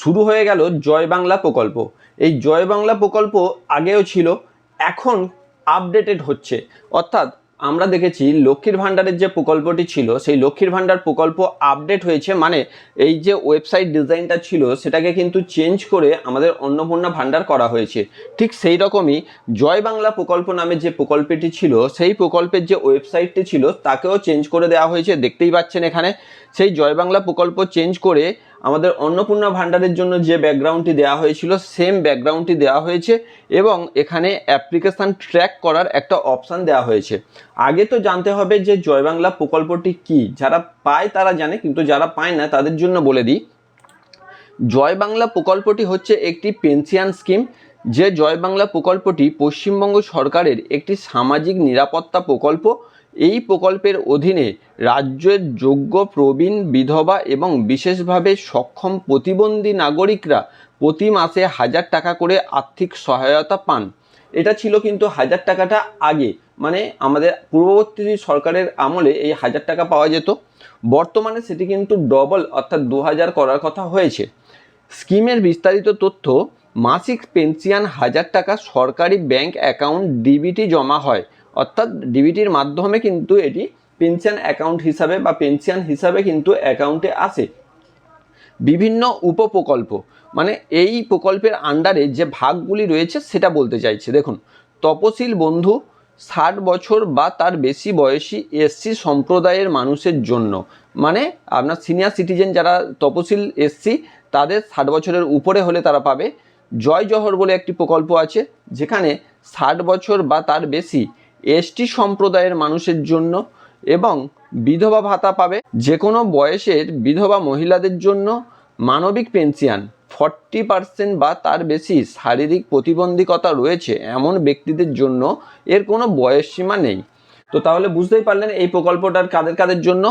শুরু হয়ে গেল জয় বাংলা প্রকল্প। এই জয় বাংলা প্রকল্প আগেও ছিল, এখন আপডেটেড হচ্ছে। অর্থাৎ আমরা দেখেছি লক্ষ্মীর ভাণ্ডারের যে প্রকল্পটি ছিল সেই লক্ষ্মীর ভাণ্ডার প্রকল্প আপডেট হয়েছে, মানে এই যে ওয়েবসাইট ডিজাইনটা ছিল সেটাকে কিন্তু চেঞ্জ করে আমাদের অন্নপূর্ণা ভাণ্ডার করা হয়েছে। ঠিক সেই রকমই জয় বাংলা প্রকল্প নামে যে প্রকল্পটি ছিল সেই প্রকল্পের যে ওয়েবসাইটটি ছিল তাকেও চেঞ্জ করে দেওয়া হয়েছে। দেখতেই পাচ্ছেন এখানে সেই জয় বাংলা প্রকল্প চেঞ্জ করে আমাদের অন্নপূর্ণা ভাণ্ডারের জন্য যে ব্যাকগ্রাউন্ডটি দেওয়া হয়েছিল সেম ব্যাকগ্রাউন্ডটি দেওয়া হয়েছে এবং এখানে অ্যাপ্লিকেশান ট্র্যাক করার একটা অপশান দেওয়া হয়েছে। আগে তো জানতে হবে যে জয় বাংলা প্রকল্পটি কি, যারা পায় তারা জানে, কিন্তু যারা পায় না তাদের জন্য বলে দিই। জয় বাংলা প্রকল্পটি হচ্ছে একটি পেনশন স্কিম। যে জয় বাংলা প্রকল্পটি পশ্চিমবঙ্গ সরকারের একটি সামাজিক নিরাপত্তা প্রকল্প। এই প্রকল্পের অধীনে রাজ্যের যোগ্য প্রবীণ বিধবা এবং বিশেষভাবে সক্ষম প্রতিবন্ধী নাগরিকরা প্রতি মাসে 1000 টাকা করে আর্থিক সহায়তা পান। এটা ছিল কিন্তু 1000 টাকাটা আগে, মানে আমাদের পূর্ববর্তী সরকারের আমলে এই 1000 টাকা পাওয়া যেত। বর্তমানে সেটি কিন্তু ডবল অর্থাৎ 2000 করার কথা হয়েছে। স্কিমের বিস্তারিত তথ্য: মাসিক পেনশন 1000 টাকা সরকারি ব্যাংক অ্যাকাউন্ট ডিবিটি জমা হয়, অর্থাৎ ডিবিটির মাধ্যমে কিন্তু এটি পেনশন অ্যাকাউন্ট হিসাবে বা পেনশন হিসাবে কিন্তু অ্যাকাউন্টে আসে। বিভিন্ন উপপ্রকল্প, মানে এই প্রকল্পের আন্ডারে যে ভাগগুলি রয়েছে সেটা বলতে চাইছে। দেখুন, তপশিল বন্ধু 60 বছর বা তার বেশি বয়সী এসসি সম্প্রদায়ের মানুষের জন্য, মানে আপনার সিনিয়র সিটিজেন যারা তপশিল এসসি তাদের 60 বছরের উপরে হলে তারা পাবে। জয় জহর বলে একটি প্রকল্প আছে যেখানে 60 বছর বা তার বেশি এসটি সম্প্রদায়ের মানুষের জন্য, এবং বিধবা ভাতা পাবে যে কোনো বয়সের বিধবা মহিলাদের জন্য। মানবিক পেনশন 40% বা তার বেশি শারীরিক প্রতিবন্ধকতা রয়েছে এমন ব্যক্তিদের জন্য, এর কোনো বয়সসীমা নেই। তো তাহলে বুঝতেই পারলেন এই প্রকল্পটার কাদের কাদের জন্য।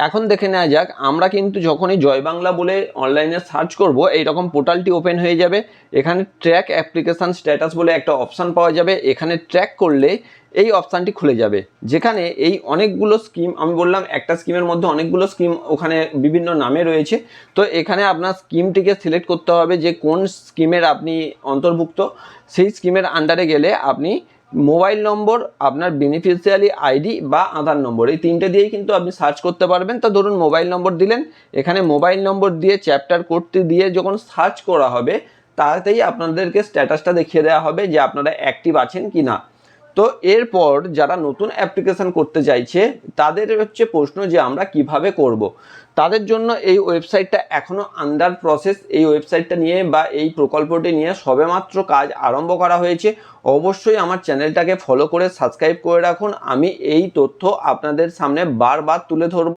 এখন দেখে নেওয়া যাক, আমরা কিন্তু যখনই জয় বাংলা বলে অনলাইনে সার্চ করব এইরকম পোর্টালটি ওপেন হয়ে যাবে। এখানে ট্র্যাক অ্যাপ্লিকেশান স্ট্যাটাস বলে একটা অপশান পাওয়া যাবে। এখানে ট্র্যাক করলে এই অপশানটি খুলে যাবে, যেখানে এই অনেকগুলো স্কিম, আমি বললাম একটা স্কিমের মধ্যে অনেকগুলো স্কিম ওখানে বিভিন্ন নামে রয়েছে। তো এখানে আপনার স্কিমটিকে সিলেক্ট করতে হবে যে কোন স্কিমের আপনি অন্তর্ভুক্ত। সেই স্কিমের আন্ডারে গেলে আপনি মোবাইল নম্বর, আপনার বেনিফিশিয়ারি আইডি বা আধার নম্বর, এই তিনটে দিয়েই কিন্তু আপনি সার্চ করতে পারবেন। তো ধরুন মোবাইল নম্বর দিলেন, এখানে মোবাইল নম্বর দিয়ে চ্যাপ্টার কোডটি দিয়ে যখন সার্চ করা হবে তাতেই আপনাদেরকে স্ট্যাটাসটা দেখিয়ে দেওয়া হবে যে আপনারা অ্যাক্টিভ আছেন কি না। তো এরপর যারা নতুন অ্যাপ্লিকেশান করতে চাইছে তাদের হচ্ছে প্রশ্ন যে আমরা কিভাবে করব। তাদের জন্য এই ওয়েবসাইটটা এখনও আন্ডার প্রসেস। এই ওয়েবসাইটটা নিয়ে বা এই প্রকল্পটি নিয়ে সবেমাত্র কাজ আরম্ভ করা হয়েছে। অবশ্যই আমার চ্যানেলটাকে ফলো করে সাবস্ক্রাইব করে রাখুন। আমি এই তথ্য আপনাদের সামনে বারবার তুলে ধরব।